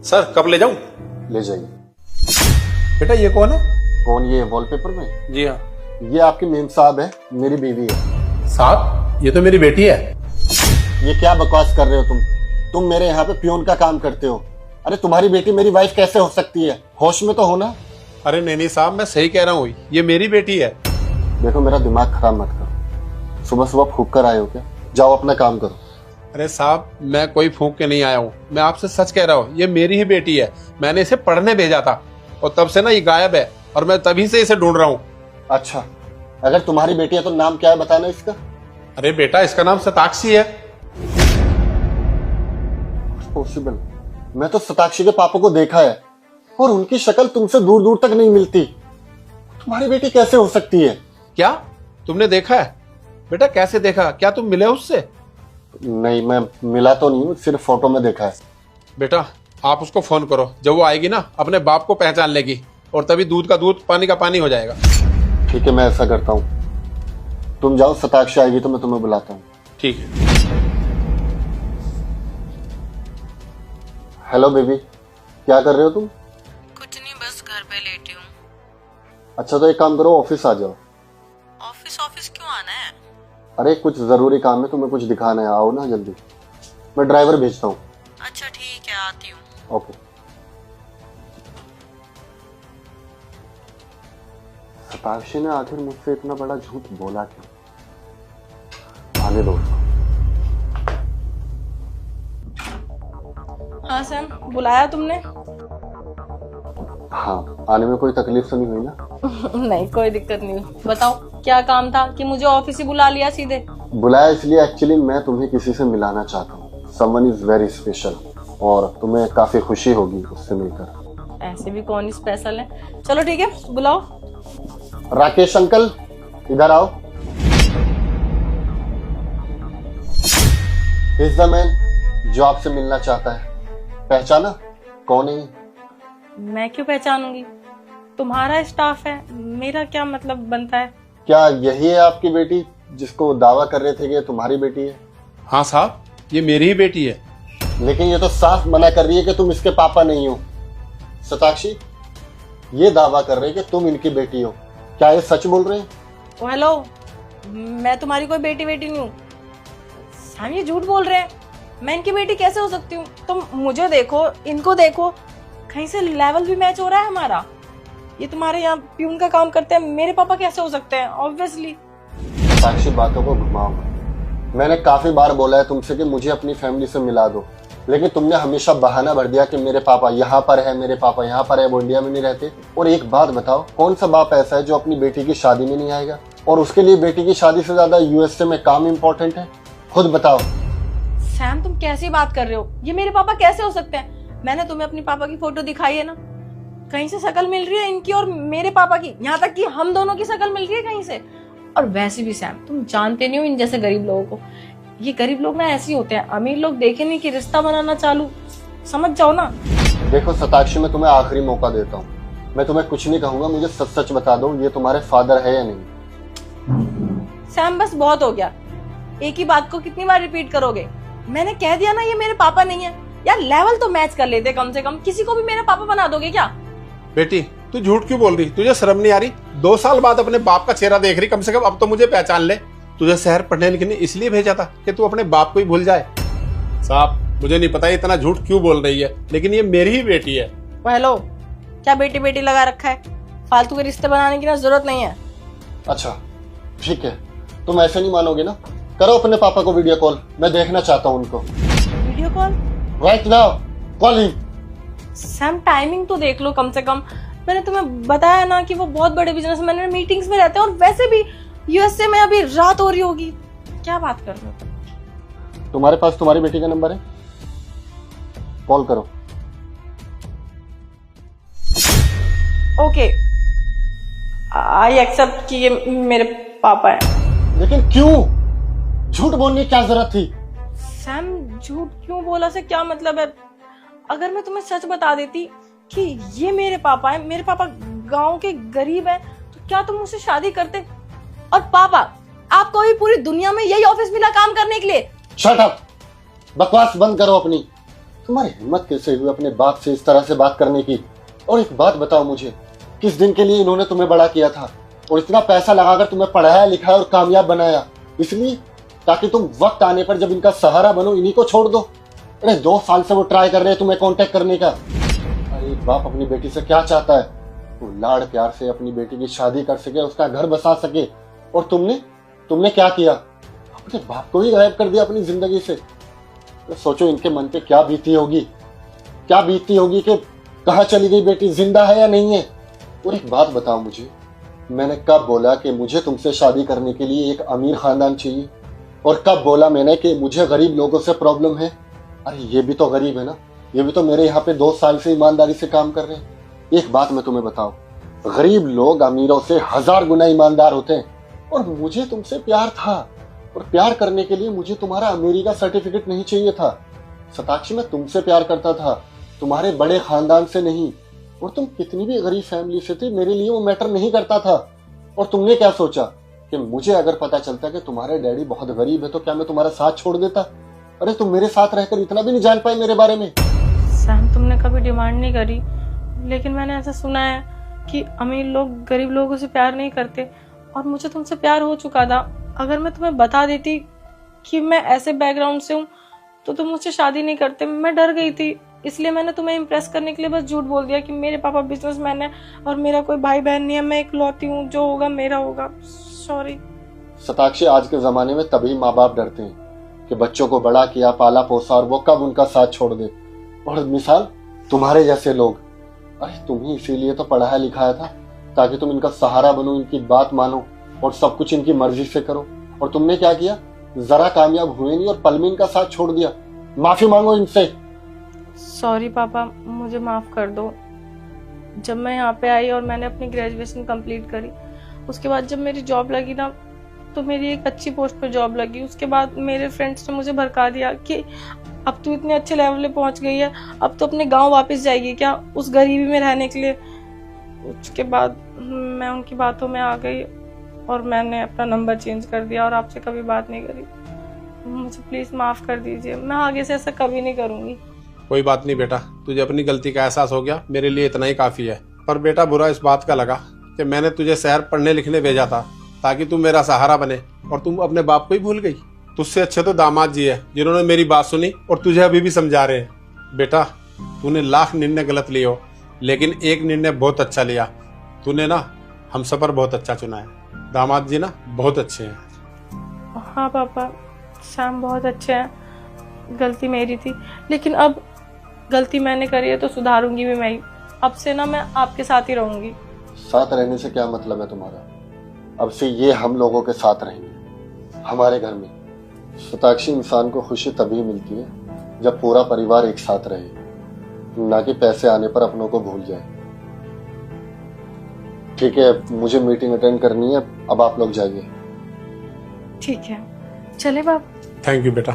Sir कब ले जाऊं? ले जाइए। बेटा ये कौन है? कौन? ये वॉलपेपर में? जी हाँ। ये आपकी मेम साहब है, मेरी बीवी है। साहब ये तो मेरी बेटी है। ये क्या बकवास कर रहे हो तुम मेरे यहाँ पे प्यून का काम करते हो। अरे तुम्हारी बेटी मेरी वाइफ कैसे हो सकती है? होश में तो हो ना। अरे नहीं साहब, मैं सही कह रहा हूँ, ये मेरी बेटी है। देखो मेरा दिमाग खराब मत करो। सुबह सुबह फूक कर आए हो क्या? जाओ अपना काम करो। अरे साहब मैं कोई फूंक के नहीं आया हूँ, मैं आपसे सच कह रहा हूँ, ये मेरी ही बेटी है। मैंने इसे पढ़ने भेजा था और तब से ना ये गायब है और मैं तभी से इसे ढूंढ रहा हूँ। अच्छा, अगर तुम्हारी बेटी है तो नाम क्या है बताना इसका। अरे बेटा इसका नाम शताक्षी है। पॉसिबल? मैं तो शताक्षी के पापा को देखा है और उनकी शक्ल तुमसे दूर दूर तक नहीं मिलती। तुम्हारी बेटी कैसे हो सकती है? क्या तुमने देखा है? बेटा कैसे देखा? क्या तुम मिले उससे? नहीं, मैं मिला तो नहीं हूँ, सिर्फ फोटो में देखा है। बेटा आप उसको फोन करो, जब वो आएगी ना अपने बाप को पहचान लेगी और तभी दूध का दूध पानी का पानी हो जाएगा। ठीक है, मैं ऐसा करता हूँ। तुम जाओ, शताक्षी आएगी तो मैं तुम्हें बुलाता हूँ। ठीक है। हेलो बेबी, क्या कर रहे हो तुम? कुछ नहीं, बस घर पे लेटी हूँ। अच्छा तो एक काम करो, ऑफिस आ जाओ। ऑफिस क्यों आना है? अरे कुछ जरूरी काम है, तुम्हें कुछ दिखाना है, आओ ना जल्दी। मैं ड्राइवर भेजता हूँ। अच्छा ठीक है, आती हूँ। ओके। शताक्षी ने आखिर मुझसे इतना बड़ा झूठ बोला क्यों? आने दो उसको। हाँ सैम, बुलाया तुमने? हाँ, आने में कोई तकलीफ तो नहीं हुई ना? नहीं, कोई दिक्कत नहीं। बताओ क्या काम था कि मुझे ऑफिस ही बुला लिया सीधे? बुलाया इसलिए एक्चुअली मैं तुम्हें किसी से मिलाना चाहता हूँ। समवन इज वेरी स्पेशल और तुम्हें काफी खुशी होगी उससे मिलकर। ऐसे भी कौन स्पेशल है? चलो ठीक है, बुलाओ। राकेश अंकल इधर आओ। इज द मैन जो आपसे मिलना चाहता है। पहचाना कौन है? मैं क्यों पहचानूंगी? तुम्हारा स्टाफ है, मेरा क्या मतलब बनता है? क्या यही है आपकी बेटी जिसको दावा कर रहे थे कि तुम्हारी बेटी है? हाँ साहब ये मेरी ही बेटी है। लेकिन ये तो साफ मना कर रही है कि तुम इसके पापा नहीं हो। शताक्षी ये दावा कर रहे हैं कि तुम इनकी बेटी हो। क्या ये सच बोल रहे हैं? ओ हेलो, मैं तुम्हारी कोई बेटी नहीं हूँ। सैम ये झूठ बोल रहे हैं। मैं इनकी बेटी कैसे हो सकती हूँ? तुम मुझे देखो, इनको देखो, कहीं से लेवल भी मैच हो रहा है हमारा। ये तुम्हारे यहाँ प्यून का काम करते हैं, मेरे पापा कैसे हो सकते हैं? ऑब्वियसली। साक्षी बातों को घुमाओ। मैंने काफी बार बोला है तुमसे कि मुझे अपनी फैमिली से मिला दो, लेकिन तुमने हमेशा बहाना भर दिया कि मेरे पापा यहाँ पर है, मेरे पापा यहाँ पर है, वो इंडिया में नहीं रहते। और एक बात बताओ, कौन सा बाप ऐसा है जो अपनी बेटी की शादी में नहीं आएगा? और उसके लिए बेटी की शादी से ज्यादा यूएसए में काम इम्पोर्टेंट है? खुद बताओ। सैम तुम कैसी बात कर रहे हो? ये मेरे पापा कैसे हो सकते हैं? मैंने तुम्हें अपनी पापा की फोटो दिखाई है ना, कहीं से शक्ल मिल रही है इनकी और मेरे पापा की, यहाँ तक कि हम दोनों की शक्ल मिल रही है कहीं से। और वैसे भी सैम तुम जानते नहीं हो इन जैसे गरीब लोगों को। ये गरीब लोग ना ऐसे ही होते हैं, अमीर लोग देखे नहीं कि रिश्ता बनाना चालू, समझ जाओ ना। देखो शताक्षी, मैं तुम्हें आखिरी मौका देता हूँ। मैं तुम्हें कुछ नहीं कहूंगा, मुझे सच सच बता दो, ये तुम्हारे फादर है या नहीं? सैम बस बहुत हो गया, एक ही बात को कितनी बार रिपीट करोगे? मैंने कह दिया ना ये मेरे पापा नहीं है। यार लेवल तो मैच कर लेते कम से कम, किसी को भी मेरे पापा बना दोगे क्या? बेटी तू झूठ क्यों बोल रही? तुझे शर्म नहीं आ रही? 2 साल बाद अपने बाप का चेहरा देख रही, कम से कम अब तो मुझे पहचान ले। तुझे शहर पढ़ने लिखने इसलिए भेजा था कि तू अपने बाप को ही भूल जाए। साहब मुझे नहीं पता इतना झूठ क्यों बोल रही है, लेकिन ये मेरी ही बेटी है। हेलो, क्या बेटी बेटी लगा रखा है? फालतू के रिश्ते बनाने की ना जरूरत नहीं है। अच्छा ठीक है, तुम ऐसे नहीं मानोगे ना? करो अपने पापा को वीडियो कॉल, मैं देखना चाहता हूँ उनको। Video call? Right now call him. Sam timing तो देख लो कम से कम। मैंने तुम्हें बताया ना कि वो बहुत बड़े बिजनेसमैन है, मीटिंग्स में रहते हैं और वैसे भी यूएसए में अभी रात हो रही होगी। क्या बात कर रहे हो? तुम्हारे पास तुम्हारी बेटी का नंबर है? कॉल करो। ओके, आई एक्सेप्ट कि ये मेरे पापा है। लेकिन क्यों? झूठ बोलने की क्या जरूरत थी? सैम झूठ क्यों बोला से क्या मतलब है? अगर मैं तुम्हें सच बता देती कि ये मेरे पापा है, मेरे पापा गांव के गरीब है, तो क्या तुम मुझसे शादी करते? और पापा, आपको भी पूरी दुनिया में यही ऑफिस मिला काम करने के लिए? शट अप, बकवास बंद करो अपनी। तुम्हारी हिम्मत कैसे हुई अपने बाप से इस तरह से बात करने की? और एक बात बताओ मुझे, किस दिन के लिए इन्होंने तुम्हें बड़ा किया था और इतना पैसा लगाकर तुम्हें पढ़ाया लिखाया और कामयाब बनाया? इसलिए ताकि तुम वक्त आने पर जब इनका सहारा बनो इन्हीं को छोड़ दो? अरे 2 साल से वो ट्राई कर रहे हैं तुम्हें कांटेक्ट करने का। अरे बाप अपनी बेटी से क्या चाहता है? वो लाड़ प्यार से अपनी बेटी की शादी कर सके, उसका घर बसा सके, और तुमने क्या किया? अपने बाप को ही गायब कर दिया अपनी जिंदगी से। तो सोचो इनके मन पे क्या बीती होगी कि कहाँ चली गई बेटी, जिंदा है या नहीं है? और एक बात बताओ मुझे, मैंने कब बोला कि मुझे तुमसे शादी करने के लिए एक अमीर खानदान चाहिए? और कब बोला मैंने कि मुझे गरीब लोगों से प्रॉब्लम है? अरे ये भी तो गरीब है ना, ये भी तो मेरे यहाँ पे 2 साल से ईमानदारी से काम कर रहे हैं। एक बात मैं तुम्हें बताऊं, गरीब लोग अमीरों से 1000 गुना ईमानदार होते हैं। और मुझे तुमसे प्यार था, और प्यार करने के लिए मुझे तुम्हारा अमीरी का सर्टिफिकेट नहीं चाहिए था। सताक्षी, मैं तुमसे प्यार करता था, तुम्हारे बड़े खानदान से नहीं। और तुम कितनी भी गरीब फैमिली से थी, मेरे लिए वो मैटर नहीं करता था। और तुमने क्या सोचा कि मुझे अगर पता चलता कि तुम्हारे डैडी बहुत गरीब है तो क्या मैं तुम्हारा साथ छोड़ देता? अरे तुम मेरे साथ रहकर इतना भी नहीं जान पाए मेरे बारे में। सैम, तुमने कभी डिमांड नहीं करी, लेकिन मैंने ऐसा सुना है कि अमीर लोग गरीब लोगों से प्यार नहीं करते, और मुझे तुमसे प्यार हो चुका था। अगर मैं तुम्हें बता देती कि मैं ऐसे बैकग्राउंड से हूँ तो तुम मुझसे शादी नहीं करते। मैं डर गई थी, इसलिए मैंने तुम्हें इम्प्रेस करने के लिए बस झूठ बोल दिया कि मेरे पापा बिजनेसमैन है और मेरा कोई भाई बहन नहीं है, मैं इकलौती हूँ, जो होगा मेरा होगा। सॉरी। सताक्षी, आज के जमाने में तभी माँ बाप डरते हैं कि बच्चों को बड़ा किया, पाला पोसा, और वो कब उनका साथ छोड़ दे। और मिसाल तुम्हारे जैसे लोग। अरे तुम्हें इसीलिए तो पढ़ाया लिखाया था ताकि तुम इनका सहारा बनो, इनकी बात मानो और सब कुछ इनकी मर्जी से करो। और तुमने क्या किया? जरा कामयाब हुए नहीं और पल में इनका साथ छोड़ दिया। माफी मांगो इनसे। सॉरी पापा, मुझे माफ कर दो। जब मैं यहाँ पे आई और मैंने अपनी ग्रेजुएशन कंप्लीट करी, उसके बाद जब मेरी जॉब लगी ना, तो मेरी एक अच्छी पोस्ट पे जॉब लगी। उसके बाद मेरे फ्रेंड्स ने मुझे भड़का दिया कि अब तू इतने अच्छे लेवल पे पहुंच गई है, अब तो अपने गांव वापस जाएगी क्या उस गरीबी में रहने के लिए। उसके बाद मैं उनकी बातों में आ गई और मैंने अपना नंबर चेंज कर दिया और आपसे कभी बात नहीं करी। मुझे प्लीज माफ कर दीजिए, मैं आगे से ऐसा कभी नहीं करूंगी। कोई बात नहीं बेटा, तुझे अपनी गलती का एहसास हो गया, मेरे लिए इतना ही काफी है। पर बेटा बुरा इस बात का लगा कि मैंने तुझे शहर पढ़ने लिखने भेजा था ताकि तू मेरा सहारा बने, और तुम अपने बाप को ही भूल गई। तुझसे अच्छे तो दामाद जी है जिन्होंने मेरी बात सुनी और तुझे अभी भी समझा रहे हैं। बेटा, तूने लाख निर्णय गलत लिए हो, लेकिन एक निर्णय बहुत अच्छा लिया। तूने ना हम सफर बहुत अच्छा चुना है। दामाद जी ना बहुत अच्छे हैं। हाँ पापा, सैम बहुत अच्छे हैं, गलती मेरी थी, लेकिन अब गलती मैंने करी है तो सुधारूंगी भी मैं ही। अब से ना मैं आपके साथ ही रहूंगी। साथ रहने से क्या मतलब है तुम्हारा? अब से ये हम लोगों के साथ रहेंगे, हमारे घर में। सताक्षी, इंसान को खुशी तभी मिलती है जब पूरा परिवार एक साथ रहे, ना कि पैसे आने पर अपनों को भूल जाए। ठीक है, मुझे मीटिंग अटेंड करनी है, अब आप लोग जाइए। ठीक है, चले बाप। थैंक यू बेटा।